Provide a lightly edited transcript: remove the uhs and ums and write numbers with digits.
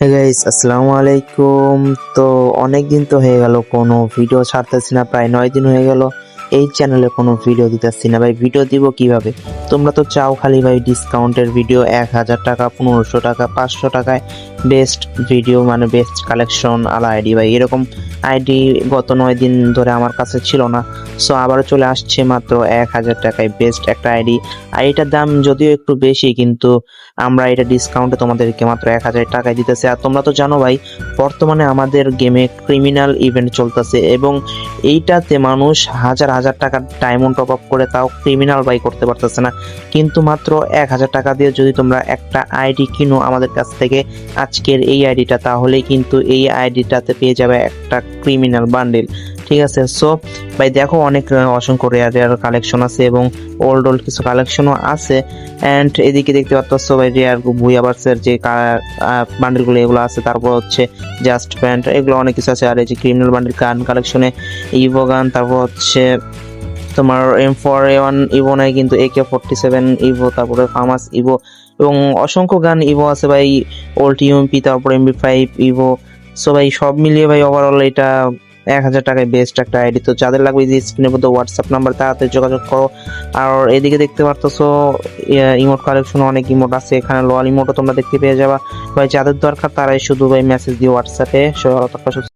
Hey guys, আসসালামু আলাইকুম। তো অনেক দিন তো হয়ে গেল কোনো ভিডিও ছাড়তেছি না, প্রায় 9 দিন হয়ে গেল এই চ্যানেলে কোনো ভিডিও দিতেছি না। ভাই ভিডিও দিব কিভাবে? তোমরা তো চাও খালি ভাই ডিসকাউন্টের ভিডিও, 1000 টাকা, 1500 টাকা, 500 টাকায় বেস্ট ভিডিও, মানে বেস্ট কালেকশন আলা আইডি। ভাই এরকম আইডি গত 9 দিন ধরে আমার কাছে ছিল না, সো আবারও চলে আসছে মাত্র 1000 টাকায় বেস্ট একটা আইডি। আইডিটার দাম যদিও একটু বেশি, কিন্তু আমরা এটা ডিসকাউন্টে তোমাদেরকে মাত্র 1000 টাকায় দিতেছি। আর তোমরা তো জানো ভাই, বর্তমানে আমাদের গেমে ক্রিমিনাল ইভেন্ট চলতেছে এবং এইটাতে মানুষ হাজার হাজার টাকার ডায়মন্ড টপ আপ করে তাও ক্রিমিনাল বাই করতে পারতেছে না। কিন্তু মাত্র 1000 টাকা দিয়ে যদি তোমরা একটা আইডি কিনো আমাদের কাছ থেকে, আজকের এই আইডিটা, তাহলেই কিন্তু এই আইডিটাতে পেয়ে যাবে একটা ক্রিমিনাল বান্ডিল। ঠিক আছে, সো ভাই দেখো অনেক অসংখ্য রেয়ার রেয়ার কালেকশন আছে এবং ওল্ড কিছু কালেকশনও আছে। অ্যান্ড এদিকে দেখতে পাচ্ছ ভাই রেয়ার ভুইয়াবার্সের যে বান্ডেলগুলো এগুলো আছে, তারপর হচ্ছে জাস্ট প্যান্ট, এগুলো অনেক কিছু আছে। আর এই যে ক্রিমিনাল বান্ডেল গান কালেকশনে ইভো গান, তারপর হচ্ছে তোমার M4A1 ইভো নাই, কিন্তু AK47 ইভো, তারপরে ফামাস ইভো এবং অসংখ্য গান ইভো আছে ভাই, ওল্ড ইউএমপি, তারপর MP5 ইভো। সো ভাই সব মিলিয়ে ভাই ওভারঅল এটা 1000 টাকায় বেস্ট একটা আইডি। তো যাদের লাগবে যে স্ক্রিনের মধ্যে হোয়াটসঅ্যাপ নাম্বার, তাড়াতাড়ি যোগাযোগ করো। আর এদিকে দেখতে পারতেছো ইমোট কালেকশন, অনেক ইমোট আছে এখানে, লোয়াল ইমোটও তোমরা দেখতে পেয়ে যাবা। ভাই যাদের দরকার তারাই শুধু ভাই মেসেজ দিয়ে হোয়াটসঅ্যাপে।